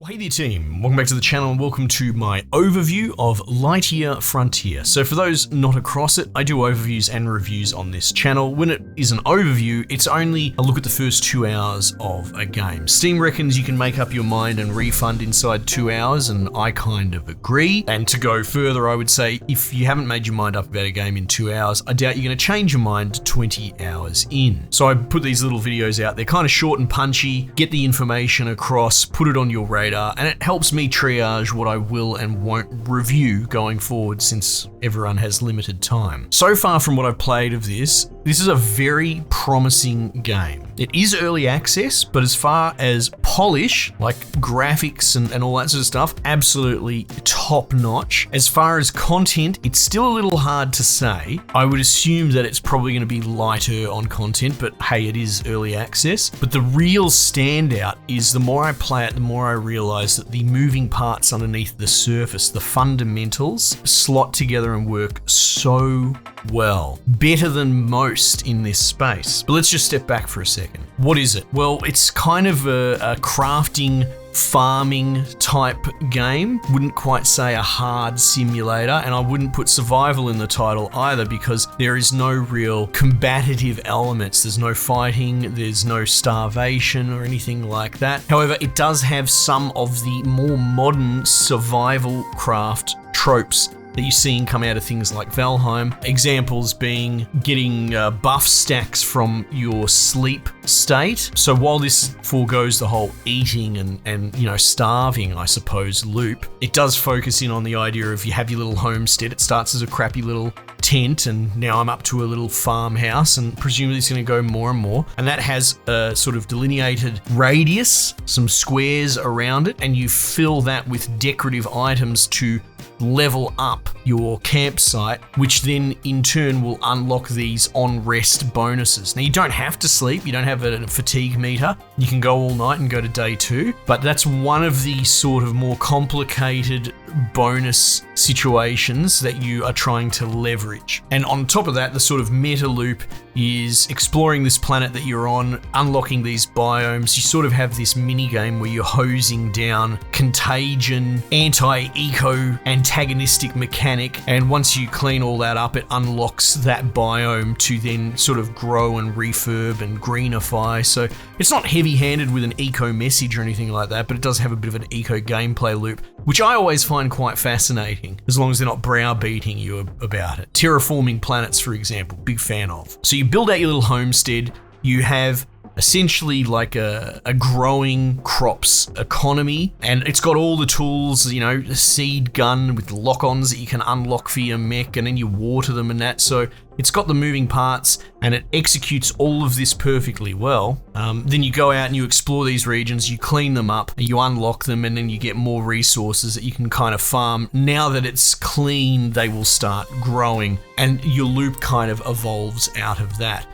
Hey there team, welcome back to the channel and welcome to my overview of Lightyear Frontier. So for those not across it, I do overviews and reviews on this channel. When it is an overview, it's only a look at the first 2 hours of a game. Steam reckons you can make up your mind and refund inside 2 hours, and I kind of agree. And to go further, I would say if you haven't made your mind up about a game in 2 hours, I doubt you're going to change your mind 20 hours in. So I put these little videos out. They're kind of short and punchy, get the information across, put it on your radar, and it helps me triage what I will and won't review going forward since everyone has limited time. So far from what I've played of this is a very promising game. It is early access, but as far as polish, like graphics and all that sort of stuff, absolutely top notch. As far as content, it's still a little hard to say. I would assume that it's probably going to be lighter on content, but hey, it is early access. But the real standout is the more I play it, the more I realize that the moving parts underneath the surface, the fundamentals, slot together and work so well. Better than most in this space. But let's just step back for a second. What is it? Well, it's kind of a crafting, farming type game. Wouldn't quite say a hard simulator, and I wouldn't put survival in the title either because there is no real combative elements. There's no fighting, there's no starvation or anything like that. However, it does have some of the more modern survival craft tropes that you're seeing come out of things like Valheim. Examples being getting buff stacks from your sleep state. So while this forgoes the whole eating and starving, I suppose, loop, it does focus in on the idea of you have your little homestead. It starts as a crappy little tent, and now I'm up to a little farmhouse, and presumably it's going to go more and more. And that has a sort of delineated radius, some squares around it, and you fill that with decorative items to level up your campsite, which then in turn will unlock these on-rest bonuses. Now, you don't have to sleep, you don't have a fatigue meter, you can go all night and go to day 2, but that's one of the sort of more complicated bonus situations that you are trying to leverage. And on top of that, the sort of meta loop is exploring this planet that you're on, unlocking these biomes. You sort of have this mini game where you're hosing down contagion, anti-eco, antagonistic mechanic, and once you clean all that up, it unlocks that biome to then sort of grow and refurb and greenify. So it's not heavy-handed with an eco message or anything like that, but it does have a bit of an eco gameplay loop, which I always find quite fascinating, as long as they're not browbeating you about it. Terraforming planets, for example, big fan of. So you build out your little homestead, you have essentially like a growing crops economy, and it's got all the tools, a seed gun with lock-ons that you can unlock for your mech, and then you water them and that. So it's got the moving parts and it executes all of this perfectly well. Then you go out and you explore these regions, you clean them up, you unlock them, and then you get more resources that you can kind of farm. Now that it's clean, they will start growing, and your loop kind of evolves out of that.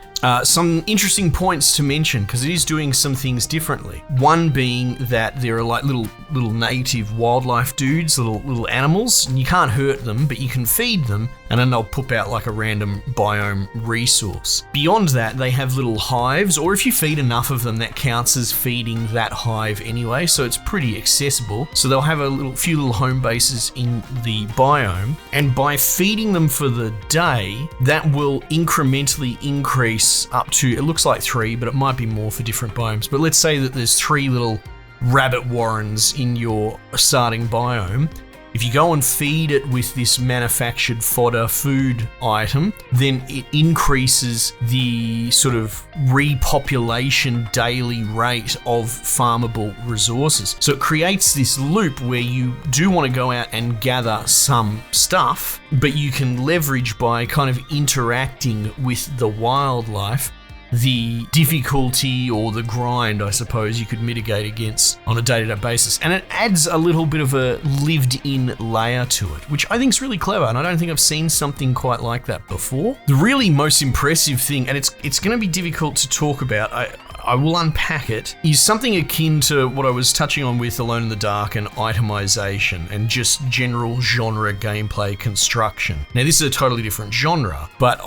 Some interesting points to mention, because it is doing some things differently. One being that there are like little native wildlife dudes, little animals, and you can't hurt them, but you can feed them, and then they'll pop out like a random biome resource. Beyond that, they have little hives, or if you feed enough of them, that counts as feeding that hive anyway, so it's pretty accessible. So they'll have a few little home bases in the biome, and by feeding them for the day, that will incrementally increase up to, it looks like 3, but it might be more for different biomes. But let's say that there's 3 little rabbit warrens in your starting biome. If you go and feed it with this manufactured fodder food item, then it increases the sort of repopulation daily rate of farmable resources. So it creates this loop where you do want to go out and gather some stuff, but you can leverage by kind of interacting with the wildlife the difficulty or the grind, I suppose, you could mitigate against on a day-to-day basis. And it adds a little bit of a lived-in layer to it, which I think is really clever, and I don't think I've seen something quite like that before. The really most impressive thing, and it's going to be difficult to talk about, I will unpack it, is something akin to what I was touching on with Alone in the Dark and itemization and just general genre gameplay construction. Now, this is a totally different genre, but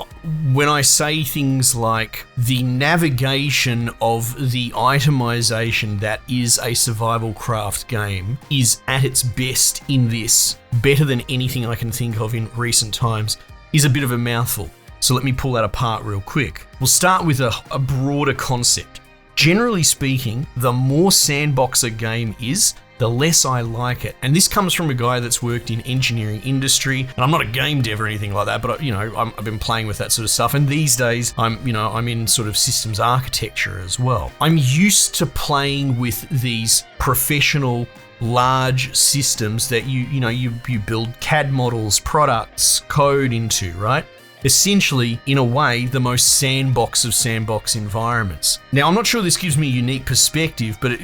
when I say things like the navigation of the itemization that is a survival craft game is at its best in this, better than anything I can think of in recent times, is a bit of a mouthful. So let me pull that apart real quick. We'll start with a broader concept. Generally speaking, the more sandbox a game is, the less I like it. And this comes from a guy that's worked in engineering industry. And I'm not a game dev or anything like that, but I've been playing with that sort of stuff. And these days I'm in sort of systems architecture as well. I'm used to playing with these professional large systems that you build CAD models, products, code into, right? Essentially, in a way, the most sandbox of sandbox environments. Now, I'm not sure this gives me a unique perspective, but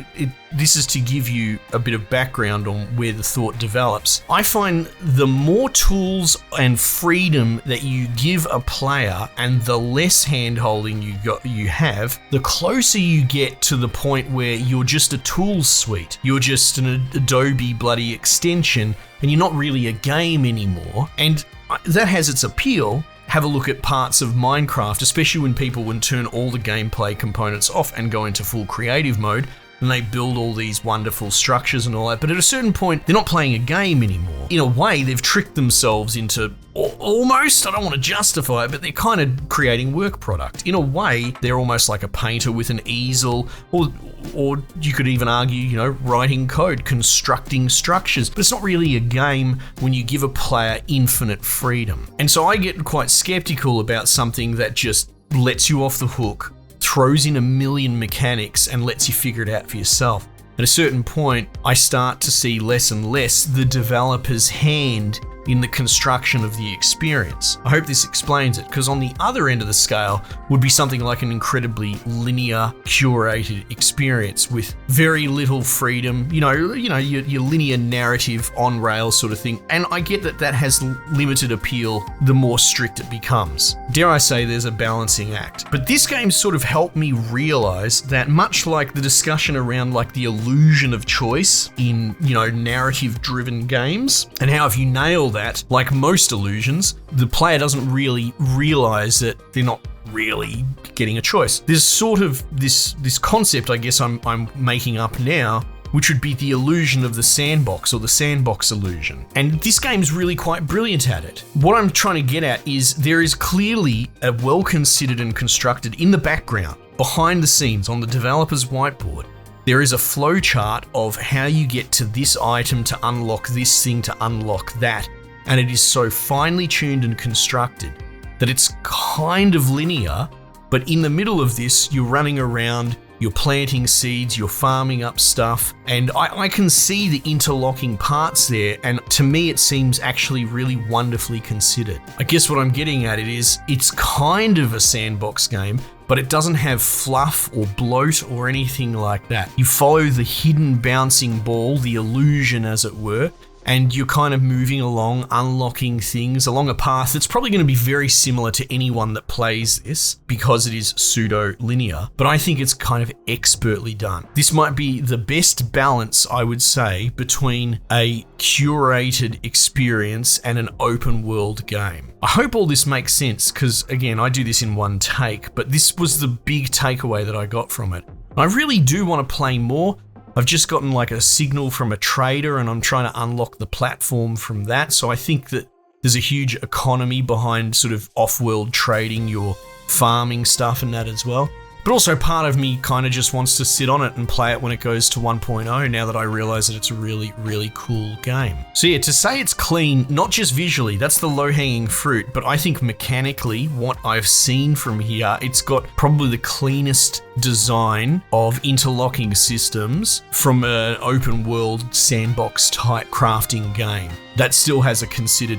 this is to give you a bit of background on where the thought develops. I find the more tools and freedom that you give a player and the less hand-holding you have, the closer you get to the point where you're just a tool suite. You're just an Adobe bloody extension, and you're not really a game anymore. And that has its appeal. Have a look at parts of Minecraft, especially when people would turn all the gameplay components off and go into full creative mode, and they build all these wonderful structures and all that. But at a certain point, they're not playing a game anymore. In a way, they've tricked themselves into almost, I don't want to justify it, but they're kind of creating work product. In a way, they're almost like a painter with an easel, or you could even argue, writing code, constructing structures. But it's not really a game when you give a player infinite freedom. And so I get quite skeptical about something that just lets you off the hook, throws in a million mechanics and lets you figure it out for yourself. At a certain point, I start to see less and less the developer's hand in the construction of the experience. I hope this explains it, because on the other end of the scale would be something like an incredibly linear, curated experience with very little freedom, your linear narrative on rails sort of thing. And I get that has limited appeal the more strict it becomes. Dare I say there's a balancing act. But this game sort of helped me realize that, much like the discussion around like the illusion of choice in, narrative-driven games, and how if you nail that, like most illusions, the player doesn't really realize that they're not really getting a choice. There's sort of this concept, I guess I'm making up now, which would be the illusion of the sandbox, or the sandbox illusion. And this game's really quite brilliant at it. What I'm trying to get at is there is clearly a well-considered and constructed, in the background, behind the scenes, on the developer's whiteboard, there is a flowchart of how you get to this item to unlock this thing to unlock that. And it is so finely tuned and constructed that it's kind of linear, but in the middle of this, you're running around, you're planting seeds, you're farming up stuff, and I can see the interlocking parts there, and to me it seems actually really wonderfully considered. I guess what I'm getting at it's kind of a sandbox game, but it doesn't have fluff or bloat or anything like that. You follow the hidden bouncing ball, the illusion as it were, and you're kind of moving along, unlocking things along a path that's probably going to be very similar to anyone that plays this, because it is pseudo-linear, but I think it's kind of expertly done. This might be the best balance, I would say, between a curated experience and an open world game. I hope all this makes sense, because again, I do this in one take, but this was the big takeaway that I got from it. I really do want to play more. I've just gotten like a signal from a trader, and I'm trying to unlock the platform from that. So I think that there's a huge economy behind sort of off-world trading, your farming stuff and that as well. But also part of me kind of just wants to sit on it and play it when it goes to 1.0, now that I realize that it's a really, really cool game. So yeah, to say it's clean, not just visually, that's the low-hanging fruit, but I think mechanically, what I've seen from here, it's got probably the cleanest design of interlocking systems from an open world sandbox type crafting game that still has a considered,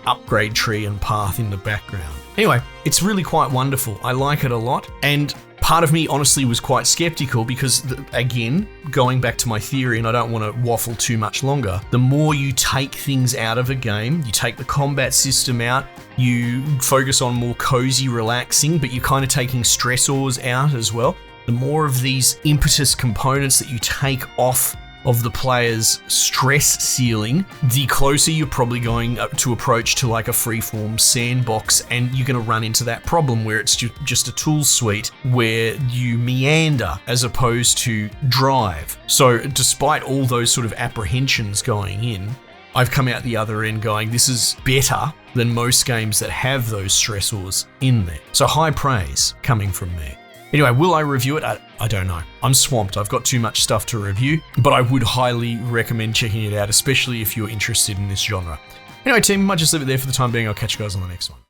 upgrade tree and path in the background. Anyway, it's really quite wonderful. I like it a lot, and part of me honestly was quite skeptical because, again, going back to my theory, and I don't want to waffle too much longer, the more you take things out of a game, you take the combat system out, you focus on more cozy relaxing, but you're kind of taking stressors out as well. the more of these impetus components that you take off of the player's stress ceiling, the closer you're probably going to approach to like a freeform sandbox, and you're going to run into that problem where it's just a tool suite where you meander as opposed to drive. So despite all those sort of apprehensions going in, I've come out the other end going, this is better than most games that have those stressors in there. So high praise coming from me. Anyway, will I review it? I don't know. I'm swamped. I've got too much stuff to review, but I would highly recommend checking it out, especially if you're interested in this genre. Anyway, team, I might just leave it there for the time being. I'll catch you guys on the next one.